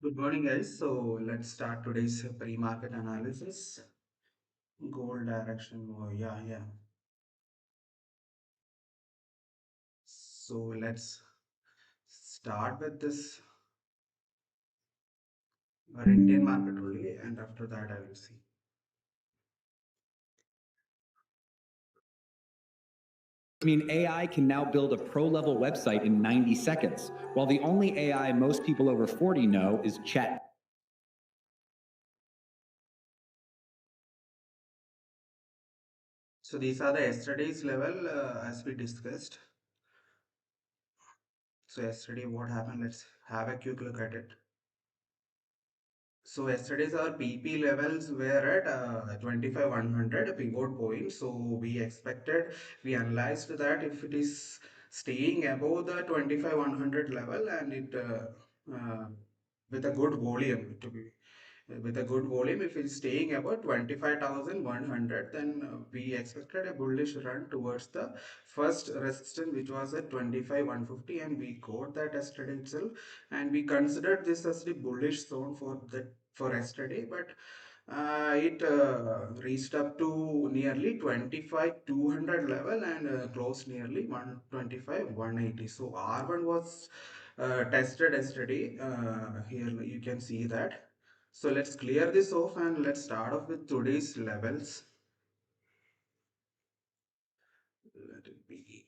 Good morning, guys. So let's start today's pre-market analysis. Gold direction. Oh, yeah. So let's start with this our Indian market only, and after that I will see. AI can now build a pro-level website in 90 seconds, while the only AI most people over 40 know is Chat. So these are the yesterday's level as we discussed. So yesterday what happened? Let's have a quick look at it. So yesterday's our PP levels were at 25,100 pivot point. So we analyzed that if it is staying above the 25,100 level and it with a good volume to be with a good volume, if it's staying about 25,100, then we expected a bullish run towards the first resistance, which was at 25,150, and we got that yesterday itself, and we considered this as the bullish zone for yesterday, but it reached up to nearly 25,200 level and closed nearly 125 180. So R1 was tested yesterday. Here you can see that. So let's clear this off and let's start off with today's levels. Let it be.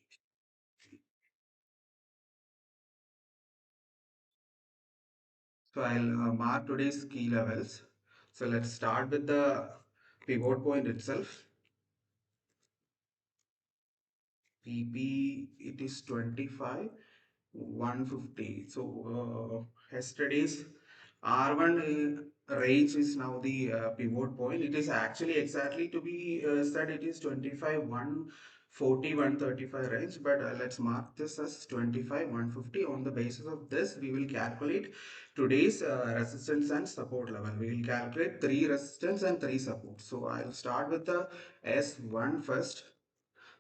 So I'll mark today's key levels. So let's start with the pivot point itself. PP, it is 25 150. So yesterday's R1 range is now the pivot point. It is actually exactly to be said it is 25 140 135 range, but let's mark this as 25 150. On the basis of this, we will calculate today's resistance and support level. We will calculate three resistance and three support. So I'll start with the S1 first.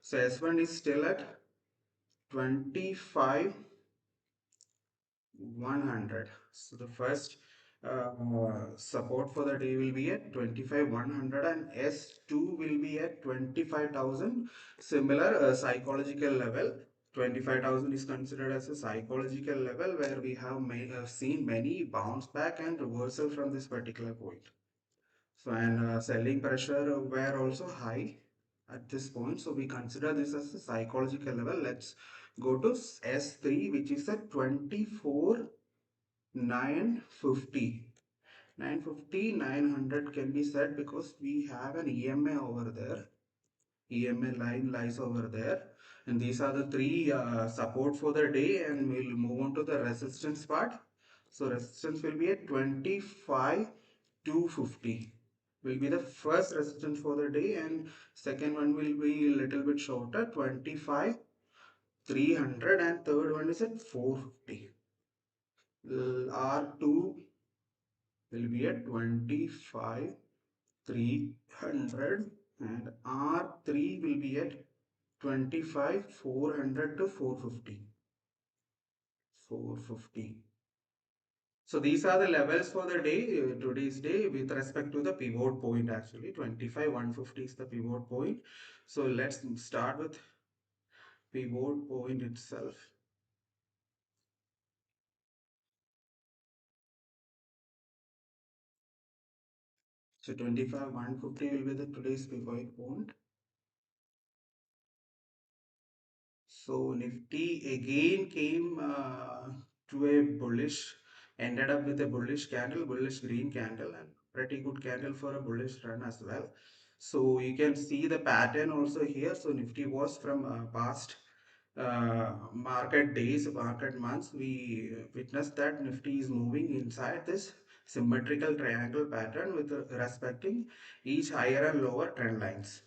So S1 is still at 25 100. So the first support for the day will be at 25 100 and S2 will be at 25,000. Similar psychological level. 25,000 is considered as a psychological level where we have seen many bounce back and reversal from this particular point. So and selling pressure were also high at this point. So we consider this as a psychological level. Let's go to S3, which is at 24 950. 950 900 can be said because we have an EMA over there. EMA line lies over there, and these are the three support for the day, and we'll move on to the resistance part. So resistance will be at 25 250 will be the first resistance for the day, and second one will be a little bit shorter, 25 300, and third one is at 450. R2 will be at 25 300 and R3 will be at 25 400 to 450. 450. So these are the levels for the day, today's day, with respect to the pivot point. Actually 25 150 is the pivot point. So let's start with pivot point itself. So 25 150 will be the today's pivot point. So Nifty again came to a bullish, ended up with a bullish candle, bullish green candle, and pretty good candle for a bullish run as well. So you can see the pattern also here. So Nifty was from past market days, market months, we witnessed that Nifty is moving inside this symmetrical triangle pattern with respecting each higher and lower trend lines.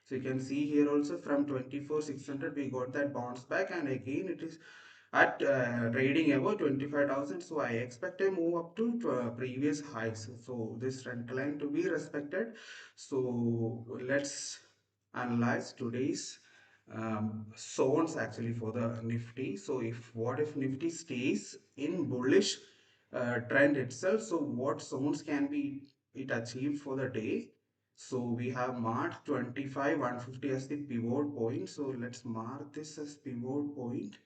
So you can see here also from 24 600 we got that bounce back, and again it is at trading above 25,000. So I expect a move up to previous highs. So this trend line to be respected. So let's analyze today's zones actually for the Nifty. So if what if Nifty stays in bullish trend itself. So what zones can be it achieved for the day? So we have marked 25 150 as the pivot point. So let's mark this as pivot point.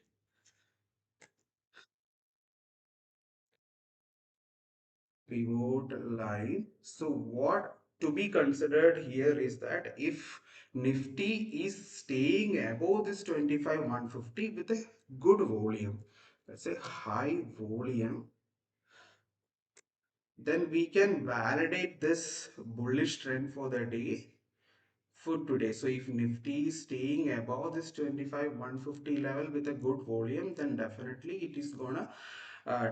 Pivot line. So what to be considered here is that if Nifty is staying above this 25 150 with a good volume, let's say high volume, then we can validate this bullish trend for the day for today. So if Nifty is staying above this 25 150 level with a good volume, then definitely it is gonna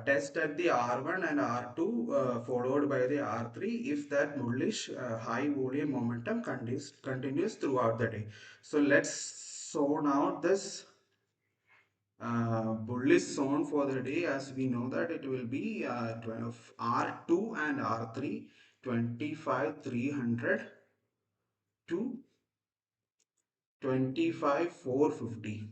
test at the R1 and R2 followed by the R3 if that bullish high volume momentum continues throughout the day. So let's zone out this bullish zone for the day, as we know that it will be 12 R2 and R3 25 300 to 25 450.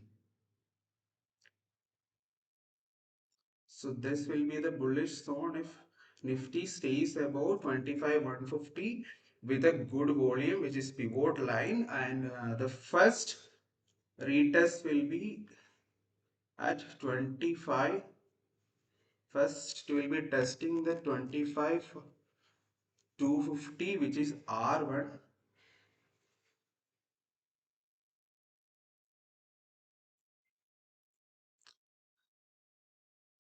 So this will be the bullish zone if Nifty stays above 25 150 with a good volume, which is pivot line, and the first retest will be at 25. First will be testing the 25 250, which is R1.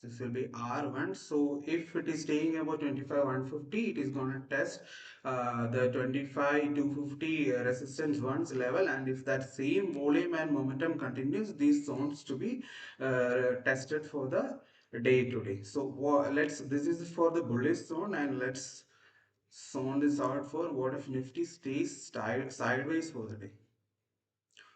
This will be R1. So if it is staying about 25 150, it is going to test the 25 250 resistance ones level, and if that same volume and momentum continues, these zones to be tested for the day today. So let's, this is for the bullish zone, and let's zone this out for what if Nifty stays sideways for the day.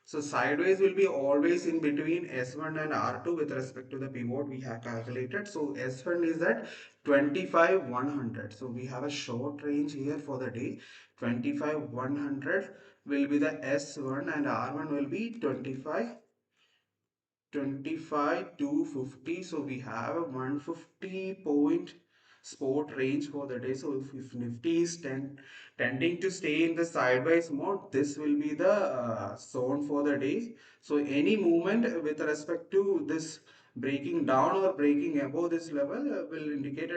So sideways will be always in between S1 and R2 with respect to the pivot we have calculated. So S1 is at 25 100. So we have a short range here for the day. 25 100 will be the S1 and R1 will be 25 250. So we have a 150 point support range for the day. So if Nifty is tending to stay in the sideways mode, this will be the zone for the day. So any movement with respect to this breaking down or breaking above this level will indicate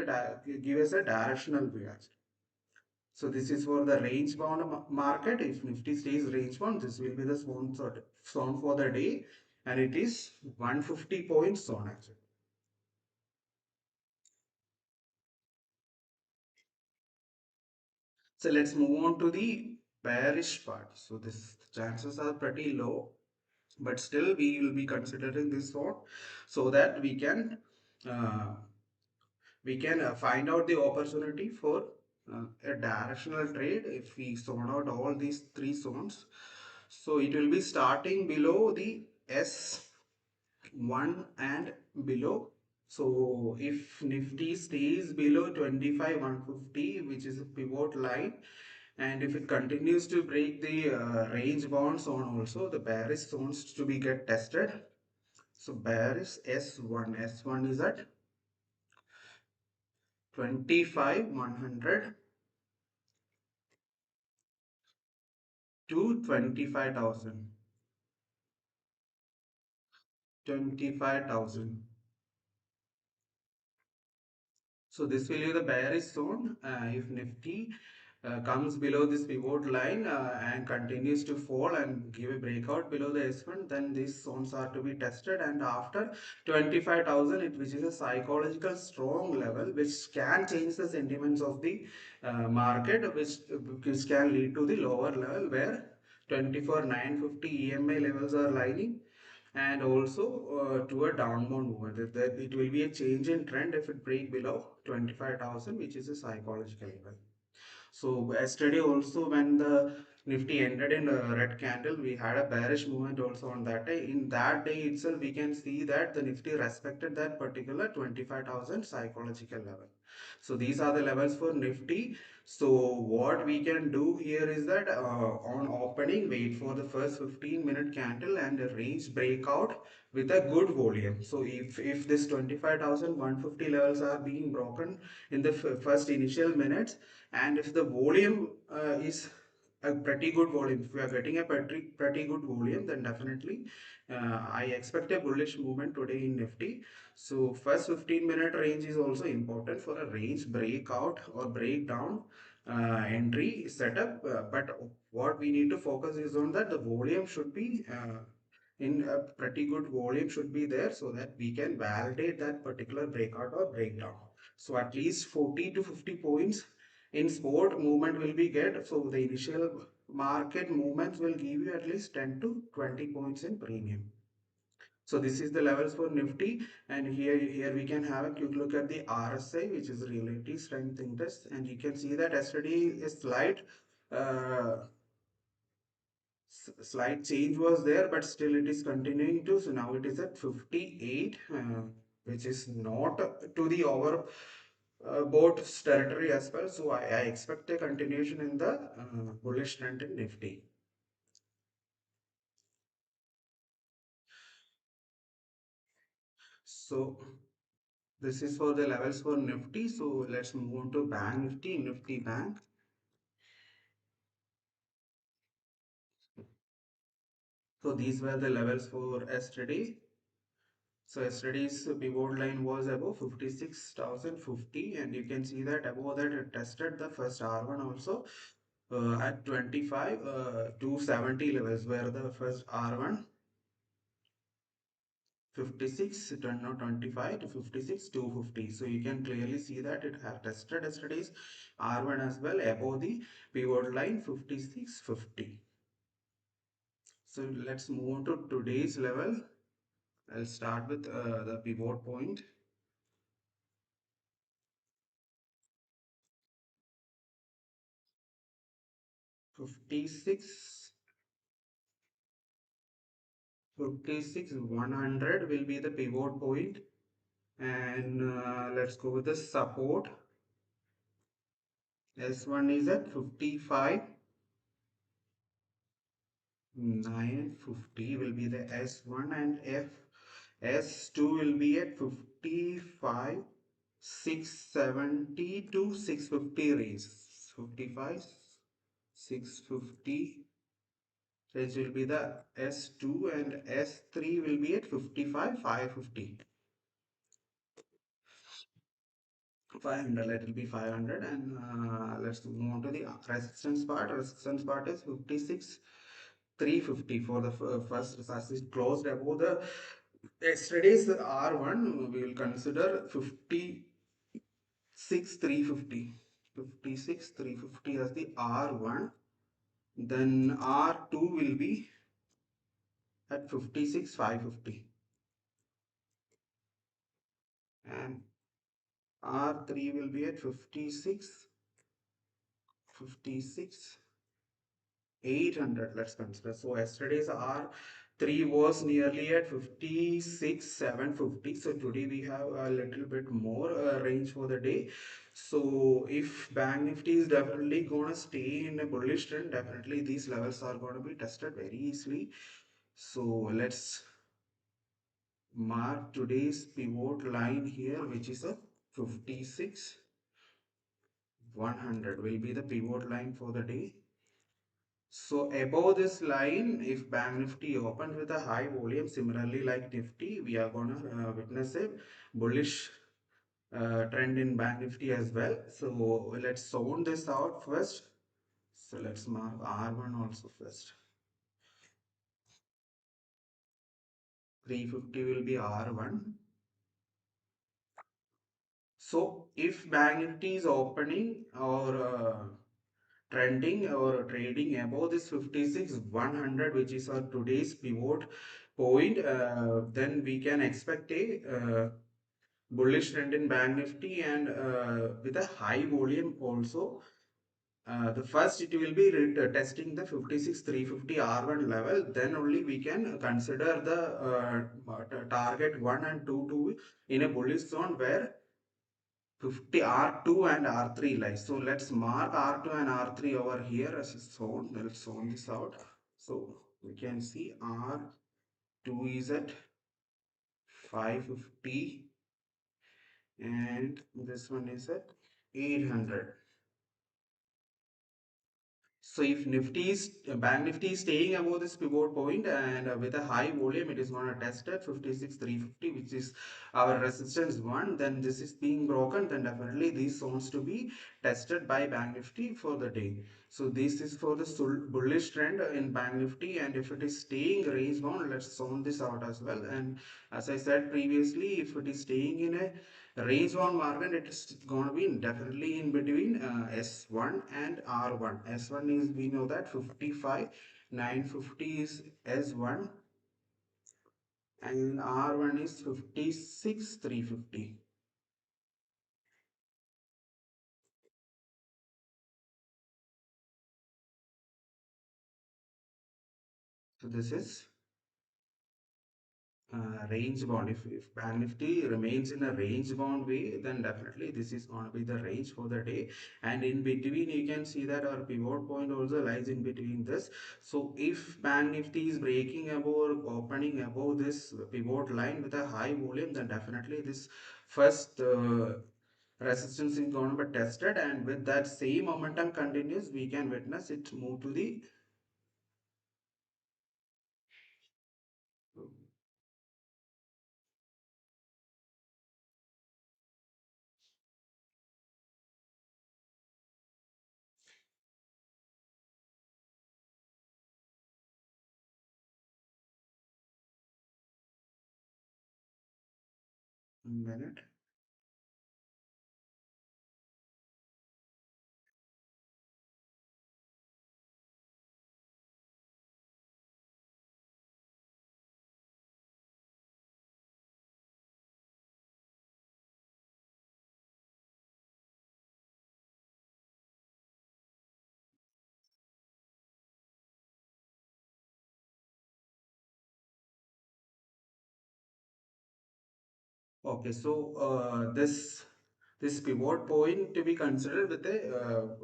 give us a directional view. So this is for the range bound market. If Nifty stays range bound, this will be the zone for the day, and it is 150 points zone actually. So let's move on to the bearish part. So this chances are pretty low, but still we will be considering this zone so that uh, we can find out the opportunity for a directional trade if we zone out all these three zones. So it will be starting below the S1 and below. So if Nifty stays below 25 150, which is a pivot line, and if it continues to break the range bound zone also, the bearish zones to be get tested. So bearish S1, S1 is at 25 100 to 25,000. 25,000. So this will be the bearish zone. If Nifty comes below this pivot line and continues to fall and give a breakout below the S1, then these zones are to be tested. And after 25,000, which is a psychological strong level, which can change the sentiments of the market, which can lead to the lower level where 24 950 EMA levels are lying, and also to a downward movement. It will be a change in trend if it break below 25,000, which is a psychological level. So yesterday also when the Nifty ended in a red candle. We had a bearish movement also on that day. In that day itself, we can see that the Nifty respected that particular 25,000 psychological level. So these are the levels for Nifty. So what we can do here is that on opening, wait for the first 15-minute candle and a range breakout with a good volume. So if this 25,150 levels are being broken in the first initial minutes, and if the volume is a pretty good volume, if we are getting a pretty good volume, then definitely I expect a bullish movement today in Nifty. So first 15-minute range is also important for a range breakout or breakdown entry setup, but what we need to focus is on that the volume should be in a pretty good volume should be there, so that we can validate that particular breakout or breakdown. So at least 40 to 50 points in sport movement will be get. So the initial market movements will give you at least 10 to 20 points in premium. So this is the levels for Nifty, and here we can have a quick look at the RSI, which is relative strength index, and you can see that yesterday a uh, slight change was there, but still it is continuing to. So now it is at 58, which is not to the over boat territory as well. So I expect a continuation in the bullish trend in Nifty. So this is for the levels for Nifty. So let's move on to Bank Nifty, Nifty Bank. So these were the levels for yesterday. So yesterday's pivot line was above 56,050, and you can see that above that it tested the first R1 also at 25 to 70 levels, where the first R1 56 no 25 to 56 250. So you can clearly see that it has tested yesterday's R1 as well above the pivot line 5650. So let's move on to today's level. I'll start with the pivot point. 56 56 100 will be the pivot point, and let's go with the support. S1 is at 55 950 will be the S1, and F S2 will be at 55 670 to 650 range. 55 650 range will be the S2, and S3 will be at 55 550. 500, let it be 500, and let's move on to the resistance part. Resistance part is 56 350 for the first resistance closed above the yesterday's R1. We will consider 56 350, 56 350 as the R1. Then R2 will be at 56 550, and R3 will be at 56 800, let's consider. So yesterday's R3 was nearly at 56 750. So today we have a little bit more range for the day. So if Bank Nifty is definitely gonna stay in a bullish trend, definitely these levels are gonna be tested very easily. So let's mark today's pivot line here, which is a 56 100 will be the pivot line for the day. So above this line, if Bank Nifty opens with a high volume, similarly like Nifty, we are gonna witness a bullish trend in Bank Nifty as well. So let's sound this out first. So let's mark R1 also first. 350 will be R1. So if Bank Nifty is opening or trending or trading above this 56 100, which is our today's pivot point, then we can expect a bullish trend in Bank Nifty, and with a high volume also. the first it will be testing the 56,350 R1 level, then only we can consider the target 1 and 2 to in a bullish zone where 50 R2 and R3 lies. So let's mark R2 and R3 over here as a zone. Let's zone this out. So we can see R2 is at 550 and this one is at 800. So if Nifty is Bank Nifty is staying above this pivot point and with a high volume, it is going to test at 56,350, which is our resistance one. Then this is being broken. Then definitely these zones to be tested by Bank Nifty for the day. So this is for the bullish trend in Bank Nifty, and if it is staying range bound, let's zone this out as well. And as I said previously, if it is staying in a range bound market, it is going to be definitely in between S1 and R1. S1 is, we know that 55 950 is S1 and R1 is 56 350. So this is range bound. If Bank Nifty remains in a range bound way, then definitely this is going to be the range for the day. And in between, you can see that our pivot point also lies in between this. So if Bank Nifty is breaking above or opening above this pivot line with a high volume, then definitely this first resistance is going to be tested, and with that same momentum continues, we can witness it move to the minute. Okay, so this pivot point to be considered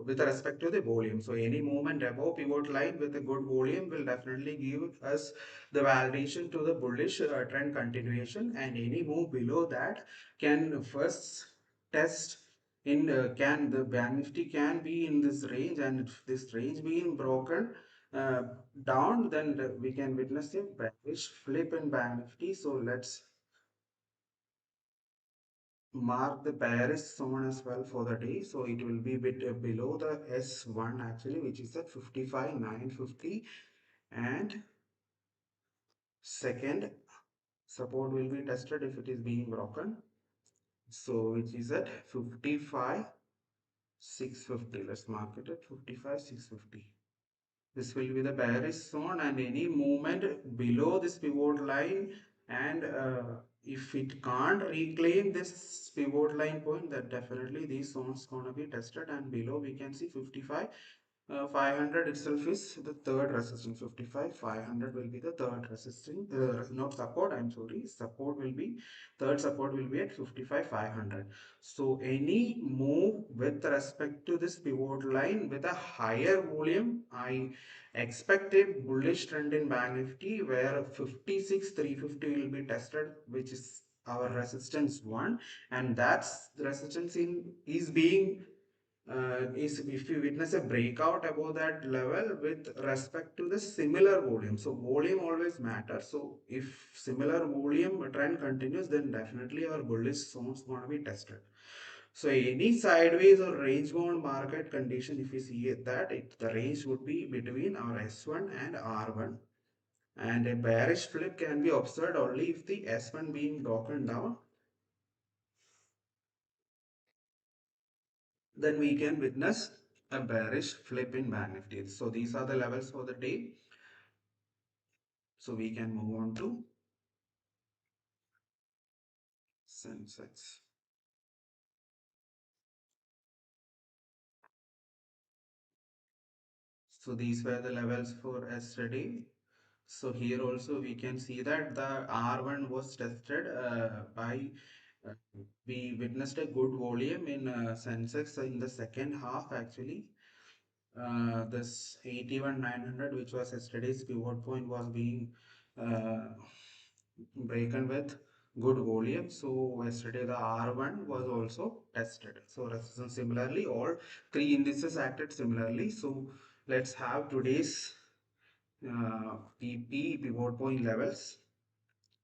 with respect to the volume. So any movement above pivot line with a good volume will definitely give us the validation to the bullish trend continuation, and any move below that can first test in can the Bank Nifty can be in this range, and if this range being broken uh, down, then we can witness a bearish flip in Bank Nifty. So let's mark the bearish zone as well for the day. So it will be a bit below the S1 actually, which is at 55 950, and second support will be tested if it is being broken. So which is at 55 650. Let's mark it at 55 650. This will be the bearish zone, and any movement below this pivot line, and if it can't reclaim this pivot line point, then definitely these zones gonna be tested, and below we can see 55 500 itself is the third resistance. 55 500 will be the third resistance, not support, I'm sorry, support will be third support will be at 55 500. So any move with respect to this pivot line with a higher volume, I expect a bullish trend in Bank Nifty where 56 350 will be tested, which is our resistance one, and that's the resistance in is being is if you witness a breakout above that level with respect to the similar volume. So volume always matters. So if similar volume trend continues, then definitely our bullish zones going to be tested. So any sideways or range bound market condition, if we see it, that the range would be between our S1 and R1, and a bearish flip can be observed only if the S1 being broken down, then we can witness a bearish flip in Bank Nifty. So these are the levels for the day. So we can move on to Sensex. So these were the levels for yesterday. So here also we can see that the R1 was tested by uh, we witnessed a good volume in Sensex in the second half actually. This 81,900 which was yesterday's pivot point was being uh, broken with good volume. So yesterday the R1 was also tested. So resistance similarly, all three indices acted similarly. So let's have today's PP pivot point levels.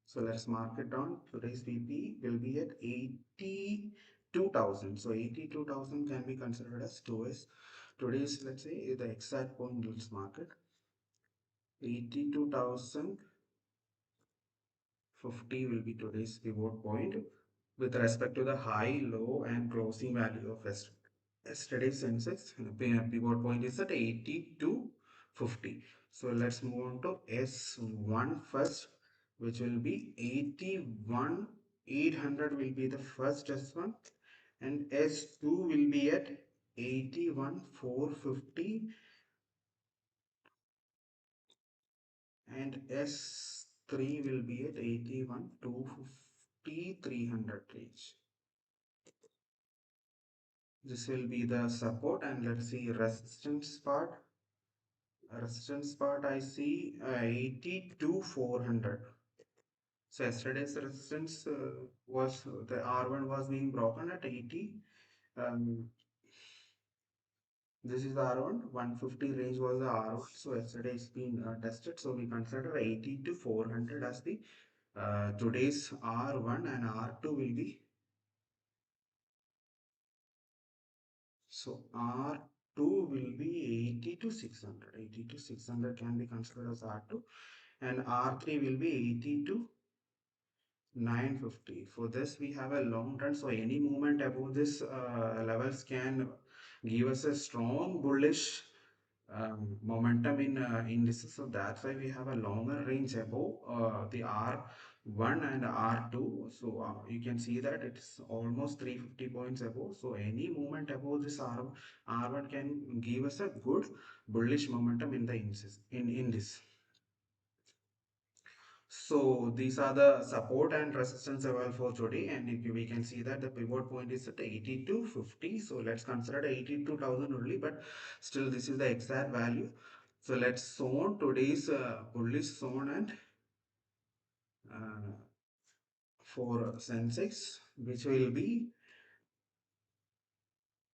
So let's mark it down. Today's PP will be at 82,000. So 82,000 can be considered as today's, let's say the exact point. Let's mark it 82,050 will be today's pivot point with respect to the high, low, and closing value of yesterday's Sensex. Pivot point is at 8250. So let's move on to S1 first, which will be 81,800 will be the first S1, and S2 will be at 81,450, and S3 will be at 81,250, 300 range. This will be the support, and let's see resistance part. Resistance part I see 82,400. So yesterday's resistance was the R1 was being broken at 80. Um, this is the R1, 150 range was the R1. So yesterday it's been tested. So we consider 80 to 400 as the today's R1, and R2 will be, so R2 will be 80 to 600. 80 to 600 can be considered as R2, and R3 will be 80 to 950. For this we have a long run, so any movement above this levels can give us a strong bullish momentum in indices. So that's why we have a longer range above the R1 and R2. So you can see that it's almost 350 points above. So any movement above this R1 can give us a good bullish momentum in the indices in this. So these are the support and resistance level for today, and if we can see that the pivot point is at 8250. So let's consider 82,000 only, but still this is the exact value. So let's zone today's bullish zone, and uh, for Sensex, which will be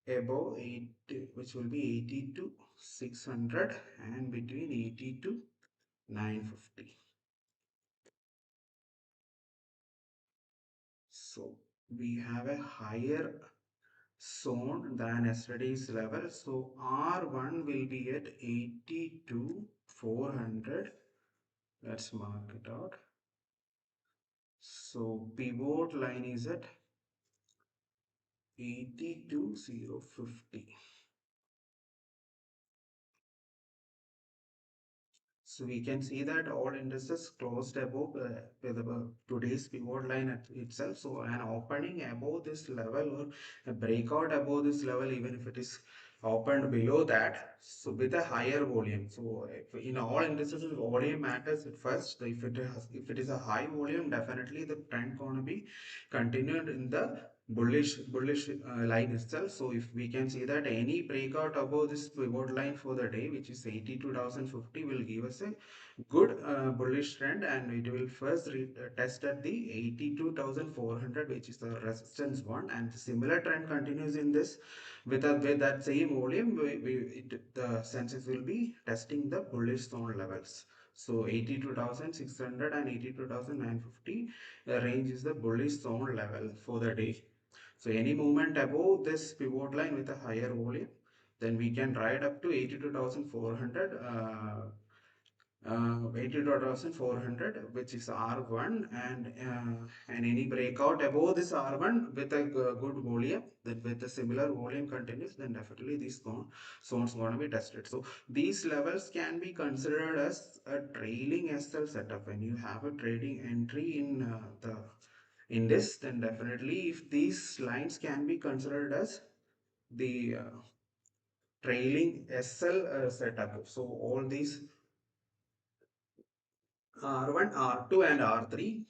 above 80, which will be 80 to 600, and between 80 to 950. So we have a higher zone than yesterday's level. So R1 will be at 82 400. Let's mark it out. So pivot line is at 82,050. So we can see that all indices closed above today's pivot line at itself. So an opening above this level, or a breakout above this level, even if it is opened below that, so with a higher volume. So if in all indices, volume matters at first. So if it is a high volume, definitely the trend gonna be continued in the bullish line itself. So if we can see that any breakout above this pivot line for the day, which is 82,050, will give us a good bullish trend, and it will first test at the 82,400, which is the resistance one, and the similar trend continues in this with that same volume. The Sensex will be testing the bullish zone levels. So 82,600 and 82,950 range is the bullish zone level for the day. So any movement above this pivot line with a higher volume, then we can ride up to 82,400, 82,400, which is R1, and any breakout above this R1 with a good volume, that with a similar volume continues, then definitely these zones going to be tested. So these levels can be considered as a trailing SL setup. When you have a trading entry in this, then definitely if these lines can be considered as the trailing SL setup. So all these R1, R2 and R3.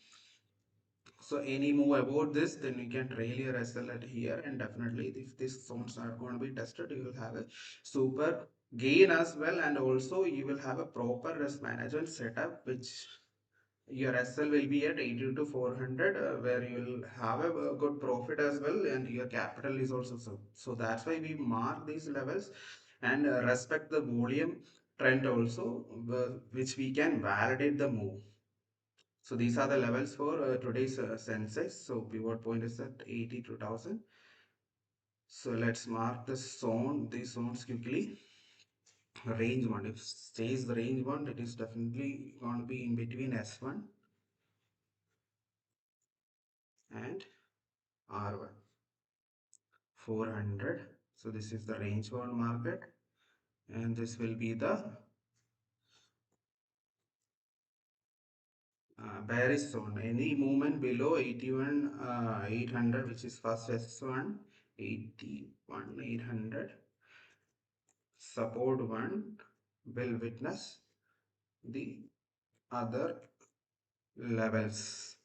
So any move about this, then you can trail your SL at here, and definitely if these zones are going to be tested, you will have a super gain as well, and also you will have a proper risk management setup, which your SL will be at 80 to 400, where you will have a good profit as well, and your capital is also so that's why we mark these levels and respect the volume trend also, which we can validate the move. So these are the levels for today's Sensex. So pivot point is at 82,000. So let's mark the zone, these zones quickly. Range 1, if stays the range 1, it is definitely going to be in between S1 and R1. 400. So this is the range 1 market, and this will be the bearish zone. Any movement below 81 800, which is first S1, 81 800, support 1 will witness the other levels.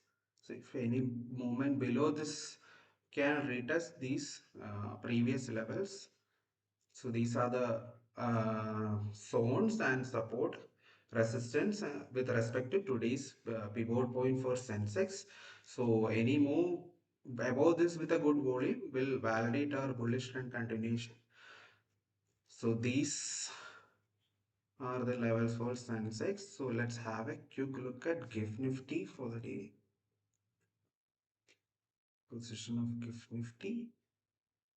So if any movement below this can retest these previous levels. So these are the zones and support resistance with respect to today's pivot point for Sensex. So any move above this with a good volume will validate our bullish trend continuation. So these are the levels for Sensex. So let's have a quick look at GIF Nifty for the day. Position of GIF Nifty.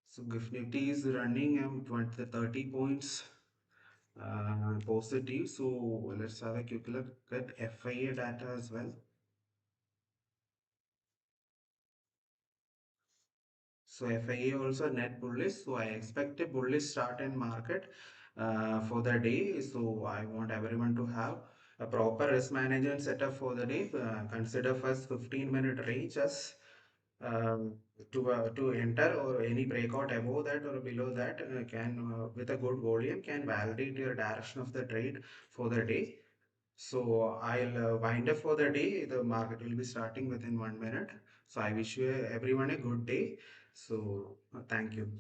So GIF Nifty is running 20 30 points positive. So let's have a quick look at FIA data as well. So FIA also net bullish. So I expect a bullish start in market for the day. So I want everyone to have a proper risk management setup for the day. Consider first 15-minute range as to enter, or any breakout above that or below that can with a good volume can validate your direction of the trade for the day. So I'll wind up for the day. The market will be starting within 1 minute. So I wish you everyone a good day. So thank you.